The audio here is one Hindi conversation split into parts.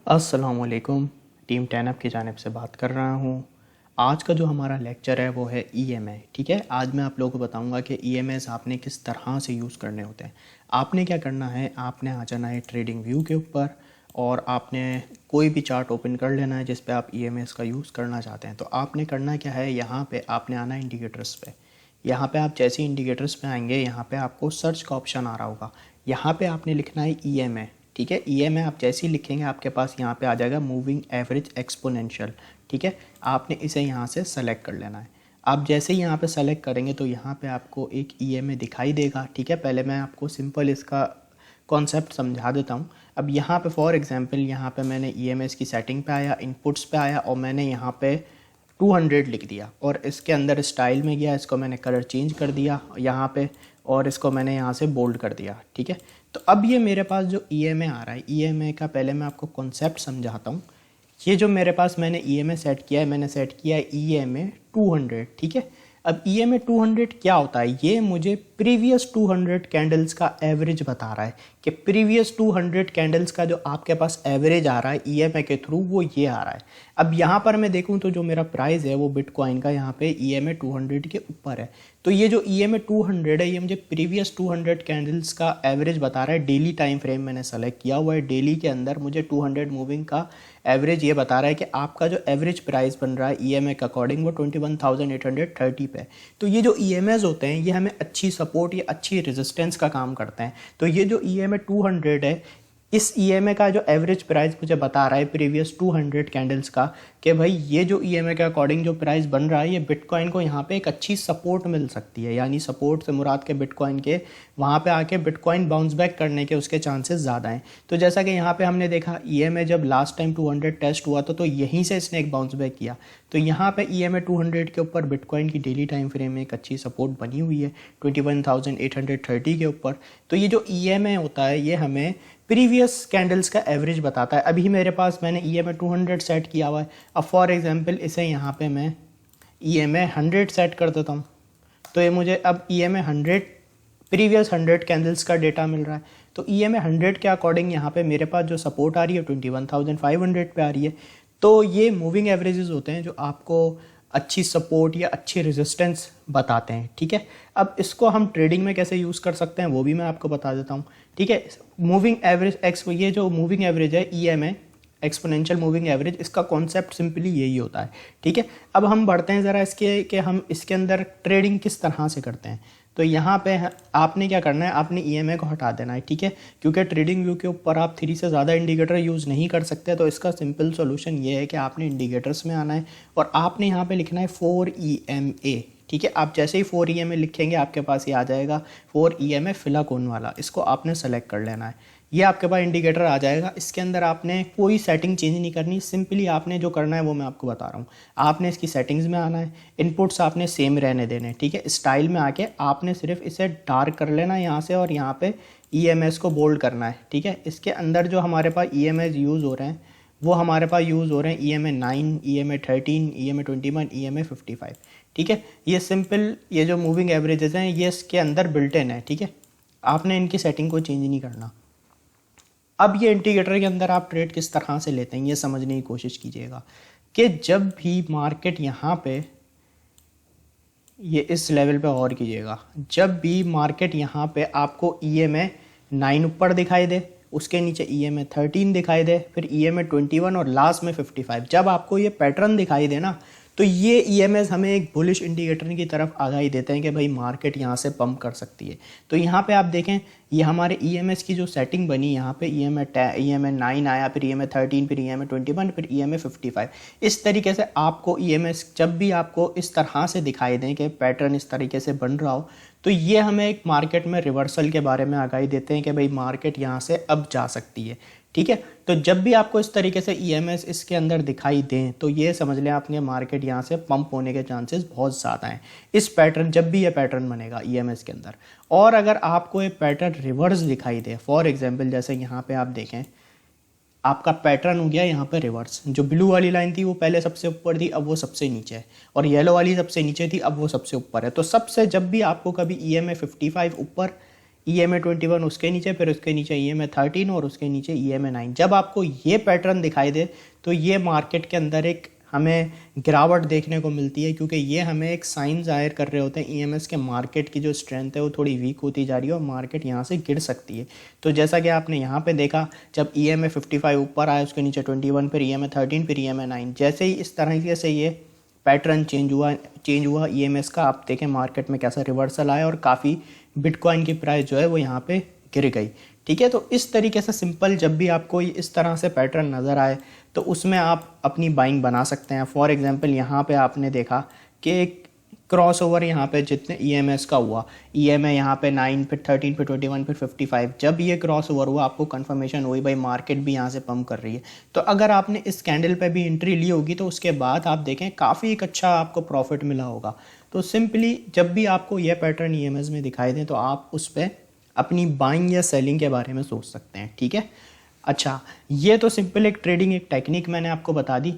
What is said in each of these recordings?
अस्सलामुअलैकुम। टीम 10 की जानिब से बात कर रहा हूँ। आज का जो हमारा लेक्चर है वो है ईएमआई। ठीक है, आज मैं आप लोगों को बताऊँगा कि ईएमआईज़ आपने किस तरह से यूज़ करने होते हैं। आपने क्या करना है, आपने आ जाना है ट्रेडिंग व्यू के ऊपर और आपने कोई भी चार्ट ओपन कर लेना है जिस पे आप ईएमआईज़ का यूज़ करना चाहते हैं। तो आपने करना क्या है, यहाँ पे आपने आना है इंडिकेटर्स पे। यहाँ पे आप जैसे इंडिकेटर्स पे आएंगे, यहाँ पे आपको सर्च का ऑप्शन आ रहा होगा। यहाँ पे आपने लिखना है ईएमआई। ठीक है, ईएमआई आप जैसे ही लिखेंगे आपके पास यहाँ पे आ जाएगा मूविंग एवरेज एक्सपोनेंशियल। ठीक है, आपने इसे यहाँ से सेलेक्ट कर लेना है। आप जैसे ही यहाँ पे सेलेक्ट करेंगे तो यहाँ पे आपको एक ईएमआई दिखाई देगा। ठीक है, पहले मैं आपको सिंपल इसका कॉन्सेप्ट समझा देता हूँ। अब यहाँ पे फॉर एग्जांपल यहाँ पे मैंने ईएमआई की सेटिंग पे आया, इनपुट्स पे आया और मैंने यहाँ पे 200 लिख दिया और इसके अंदर स्टाइल में गया, इसको मैंने कलर चेंज कर दिया यहाँ पे और इसको मैंने यहाँ से बोल्ड कर दिया। ठीक है, तो अब ये मेरे पास जो ईएमआई आ रहा है, ईएमआई का पहले मैं आपको कॉन्सेप्ट समझाता हूँ। ये जो मेरे पास मैंने ईएमआई सेट किया है, मैंने सेट किया है ईएमआई 200। ठीक है, अब ईएमआई 200 क्या होता है, ये मुझे प्रीवियस 200 कैंडल्स का एवरेज बता रहा है कि प्रीवियस 200 कैंडल्स का जो आपके पास एवरेज आ रहा है ईएमआई के थ्रू वो ये आ रहा है। अब यहाँ पर मैं देखूँ तो जो मेरा प्राइस है वो बिटकॉइन का यहाँ पे ईएमआई 200 के ऊपर है। तो ये जो ईएमआई 200 है ये मुझे प्रीवियस 200 कैंडल्स का एवरेज बता रहा है। डेली टाइम फ्रेम मैंने सेलेक्ट किया हुआ है, डेली के अंदर मुझे 200 मूविंग का एवरेज ये बता रहा है कि आपका जो एवरेज प्राइस बन रहा है ईएमआई के अकॉर्डिंग वो 21,830 पे। तो ये जो ईएमआईज होते हैं ये हमें अच्छी सपोर्ट या अच्छी रेजिस्टेंस का काम करते हैं। तो ये जो ईएमआई 200 है, इस ईएमआई का जो एवरेज प्राइस मुझे बता रहा है प्रीवियस 200 कैंडल्स का कि भाई ये जो ईएमआई के अकॉर्डिंग जो प्राइस बन रहा है ये बिटकॉइन को यहाँ पे एक अच्छी सपोर्ट मिल सकती है। यानी सपोर्ट से मुराद के बिटकॉइन के वहाँ पे आके बिटकॉइन बाउंस बैक करने के उसके चांसेस ज़्यादा हैं। तो जैसा कि यहाँ पे हमने देखा ईएमआई जब लास्ट टाइम 200 टेस्ट हुआ तो यहीं से इसने एक बाउंस बैक किया। तो यहाँ पे ईएमआई 200 के ऊपर बिटकॉइन की डेली टाइम फ्रेम में एक अच्छी सपोर्ट बनी हुई है 21,830 के ऊपर। तो ये जो ईएमआई होता है ये हमें प्रीवियस कैंडल्स का एवरेज बताता है। अभी मेरे पास मैंने ईएमआई 200 सेट किया हुआ है। अब फॉर एग्जांपल इसे यहाँ पे मैं ईएमआई 100 सेट कर देता हूँ तो ये मुझे अब ईएमआई 100 प्रीवियस 100 कैंडल्स का डेटा मिल रहा है। तो ईएमआई 100 के अकॉर्डिंग यहाँ पे मेरे पास जो सपोर्ट आ रही है 21,500 पे आ रही है। तो ये मूविंग एवरेजेस होते हैं जो आपको अच्छी सपोर्ट या अच्छी रेजिस्टेंस बताते हैं। ठीक है, अब इसको हम ट्रेडिंग में कैसे यूज़ कर सकते हैं वो भी मैं आपको बता देता हूँ। ठीक है, मूविंग एवरेज ये जो मूविंग एवरेज है ईएमआई एक्सपोनेंशियल मूविंग एवरेज, इसका कॉन्सेप्ट सिंपली यही होता है। ठीक है, अब हम बढ़ते हैं ज़रा इसके कि हम इसके अंदर ट्रेडिंग किस तरह से करते हैं। तो यहाँ पे आपने क्या करना है, आपने ईएमआई को हटा देना है। ठीक है, क्योंकि ट्रेडिंग व्यू के ऊपर आप 3 से ज़्यादा इंडिकेटर यूज़ नहीं कर सकते। तो इसका सिंपल सॉल्यूशन ये है कि आपने इंडिकेटर्स में आना है और आपने यहाँ पे लिखना है 4EMA। ठीक है, आप जैसे ही 4EMA लिखेंगे आपके पास ये आ जाएगा 4EMA फिलाकोन वाला, इसको आपने सेलेक्ट कर लेना है। ये आपके पास इंडिकेटर आ जाएगा। इसके अंदर आपने कोई सेटिंग चेंज नहीं करनी, सिंपली आपने जो करना है वो मैं आपको बता रहा हूँ। आपने इसकी सेटिंग्स में आना है, इनपुट्स आपने सेम रहने देने। ठीक है, स्टाइल में आके आपने सिर्फ इसे डार्क कर लेना है यहाँ से और यहाँ पे ईएमएस को बोल्ड करना है। ठीक है, इसके अंदर जो हमारे पास ईएमएस यूज़ हो रहे हैं वो हमारे पास यूज़ हो रहे हैं ईएमआई 9, ईएमआई 13, ईएमआई 21, ईएमआई 55। ठीक है, ये सिंपल ये जो मूविंग एवरेजेस हैं ये इसके अंदर बिल्ट इन है। ठीक है, आपने इनकी सेटिंग को चेंज नहीं करना। अब ये इंडिकेटर के अंदर आप ट्रेड किस तरह से लेते हैं ये समझने की कोशिश कीजिएगा कि जब भी मार्केट यहाँ पे ये इस लेवल पे गौर कीजिएगा, जब भी मार्केट यहाँ पे आपको ईएमआई 9 ऊपर दिखाई दे, उसके नीचे ईएमआई 13 दिखाई दे, फिर ईएमआई 21 और लास्ट में 55, जब आपको ये पैटर्न दिखाई दे ना तो ये ईएमएस हमें एक बुलिश इंडिकेटर की तरफ आगाही देते हैं कि भाई मार्केट यहाँ से पंप कर सकती है। तो यहाँ पे आप देखें ये हमारे ईएमएस की जो सेटिंग बनी, यहाँ पे ईएमआई 9 आया, फिर ईएमआई 13, फिर ईएमआई 21, फिर ईएमआई 55। इस तरीके से आपको ईएमएस जब भी आपको इस तरह से दिखाई दें कि पैटर्न इस तरीके से बन रहा हो तो ये हमें एक मार्केट में रिवर्सल के बारे में आगाही देते हैं कि भाई मार्केट यहाँ से अब जा सकती है। ठीक है, तो जब भी आपको इस तरीके से ईएमएस इसके अंदर दिखाई दें तो ये समझ लें आपने मार्केट यहाँ से पंप होने के चांसेस बहुत ज़्यादा हैं। इस पैटर्न जब भी ये पैटर्न बनेगा ईएमएस के अंदर, और अगर आपको ये पैटर्न रिवर्स दिखाई दे, फॉर एग्जांपल जैसे यहाँ पे आप देखें आपका पैटर्न हो गया यहाँ पे रिवर्स, जो ब्लू वाली लाइन थी वो पहले सबसे ऊपर थी अब वो सबसे नीचे है, और येलो वाली सबसे नीचे थी अब वो सबसे ऊपर है। तो सबसे जब भी आपको कभी ईएमआई 55 ऊपर EMA 21 उसके नीचे, फिर उसके नीचे EMA 13 और उसके नीचे EMA 9। जब आपको ये पैटर्न दिखाई दे तो ये मार्केट के अंदर एक हमें गिरावट देखने को मिलती है, क्योंकि ये हमें एक साइन जाहिर कर रहे होते हैं EMS के मार्केट की जो स्ट्रेंथ है वो थोड़ी वीक होती जा रही है और मार्केट यहाँ से गिर सकती है। तो जैसा कि आपने यहाँ पे देखा, जब EMA 55 ऊपर आया, उसके नीचे 21, फिर EMA 13, फिर EMA 9, जैसे ही इस तरीके से ये पैटर्न चेंज हुआ EMS का, आप देखें मार्केट में कैसा रिवर्सल आया और काफ़ी बिटकॉइन की प्राइस जो है वो यहाँ पे गिर गई। ठीक है, तो इस तरीके से सिंपल जब भी आपको इस तरह से पैटर्न नज़र आए तो उसमें आप अपनी बाइंग बना सकते हैं। फॉर एग्जांपल यहाँ पे आपने देखा कि एक क्रॉस ओवर यहाँ पे जितने EMS का हुआ, EMA यहाँ पे 9, फिर 13, फिर 21, फिर 55, जब ये क्रॉस ओवर हुआ आपको कंफर्मेशन हुई भाई मार्केट भी यहाँ से पंप कर रही है। तो अगर आपने इस कैंडल पे भी एंट्री ली होगी तो उसके बाद आप देखें काफ़ी एक अच्छा आपको प्रॉफिट मिला होगा। तो सिंपली जब भी आपको यह पैटर्न EMS में दिखाई दे तो आप उस पर अपनी बाइंग या सेलिंग के बारे में सोच सकते हैं। ठीक है, अच्छा, ये तो सिंपल एक ट्रेडिंग एक टेक्निक मैंने आपको बता दी।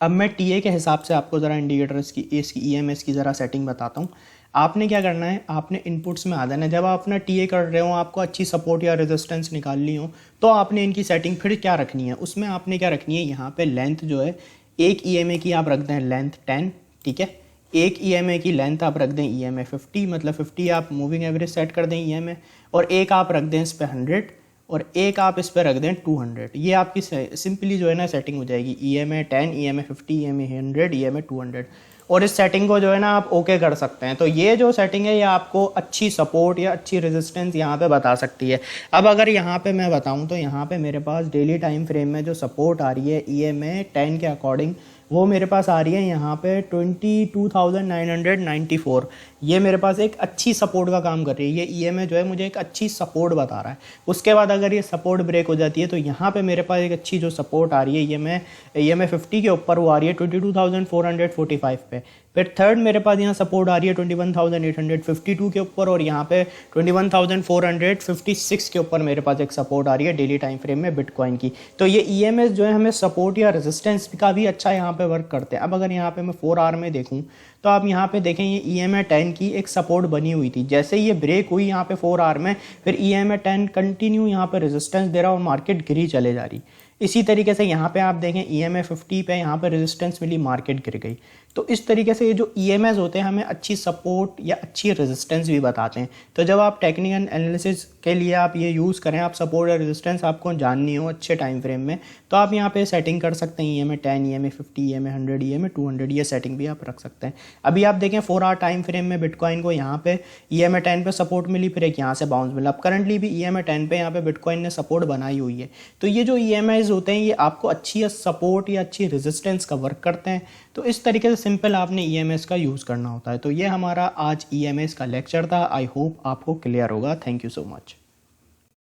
अब मैं TA के हिसाब से आपको ज़रा इंडिकेटर्स की इसकी EMS की ज़रा सेटिंग बताता हूँ। आपने क्या करना है, आपने इनपुट्स में आ जाना है। जब आप अपना TA कर रहे हो, आपको अच्छी सपोर्ट या रेजिस्टेंस निकालनी हो तो आपने इनकी सेटिंग फिर क्या रखनी है, उसमें आपने क्या रखनी है, यहाँ पे लेंथ जो है एक EMA की आप रख दें लेंथ 10। ठीक है, एक EMA की लेंथ आप रख दें EMA 50, मतलब 50 आप मूविंग एवरेज सेट कर दें EMA, और एक आप रख दें इस पर 100 और एक आप इस पर रख दें 200। ये आपकी सिंपली जो है ना सेटिंग हो जाएगी EMA 10, EMA 50, EMA 100, EMA 200। और इस सेटिंग को जो है ना आप ओके कर सकते हैं। तो ये जो सेटिंग है ये आपको अच्छी सपोर्ट या अच्छी रेजिस्टेंस यहाँ पे बता सकती है। अब अगर यहाँ पे मैं बताऊँ तो यहाँ पे मेरे पास डेली टाइम फ्रेम में जो सपोर्ट आ रही है EMA 10 के अकॉर्डिंग, वो मेरे पास आ रही है यहाँ पे 22,994। ये मेरे पास एक अच्छी सपोर्ट का काम कर रही है। ये EMA जो है मुझे एक अच्छी सपोर्ट बता रहा है। उसके बाद अगर ये सपोर्ट ब्रेक हो जाती है तो यहाँ पे मेरे पास एक अच्छी जो सपोर्ट आ रही है EMA 50 के ऊपर, वो आ रही है 22,445 पे। फिर थर्ड मेरे पास यहाँ सपोर्ट आ रही है 21,852 के ऊपर, और यहाँ पे 21,456 के ऊपर मेरे पास एक सपोर्ट आ रही है डेली टाइम फ्रेम में बिटकॉइन की। तो ये EMS जो है हमें सपोर्ट या रेजिस्टेंस का भी अच्छा यहाँ पे वर्क करते हैं। अब अगर यहाँ पे मैं 4 आवर में देखूँ तो आप यहाँ पे देखें ये EMA 10 की एक सपोर्ट बनी हुई थी। जैसे ये ब्रेक हुई यहाँ पे 4 आवर में, फिर EMA 10 कंटिन्यू यहाँ पे रेजिस्टेंस दे रहा और मार्केट गिरी चले जा रही। इसी तरीके से यहाँ पे आप देखें EMA 50 पे यहाँ पे रेजिस्टेंस मिली, मार्केट गिर गई। तो इस तरीके से ये जो EMS होते हैं हमें अच्छी सपोर्ट या अच्छी रेजिस्टेंस भी बताते हैं। तो जब आप टेक्निकल एनालिसिस के लिए आप ये यूज़ करें, आप सपोर्ट या रेजिस्टेंस आपको जाननी हो अच्छे टाइम फ्रेम में, तो आप यहाँ पे सेटिंग कर सकते हैं EMA 10, EMA 50, EMA 100, EMA 200, ये सेटिंग भी आप रख सकते हैं। अभी आप देखें 4 आवर टाइम फ्रेम में बिटकॉइन को यहाँ पे EMA 10 पे सपोर्ट मिली, फिर एक यहाँ से बाउंस मिला। अब करंटली भी EMA 10 पे यहाँ पे बिटकॉइन ने सपोर्ट बनाई हुई है। तो ये जो EMIs होते हैं ये आपको अच्छी सपोर्ट या अच्छी रेजिस्टेंस का वर्क करते हैं। तो इस तरीके से सिंपल आपने EMS का यूज़ करना होता है। तो ये हमारा आज EMS का लेक्चर था। आई होप आपको क्लियर होगा। Thank you so much.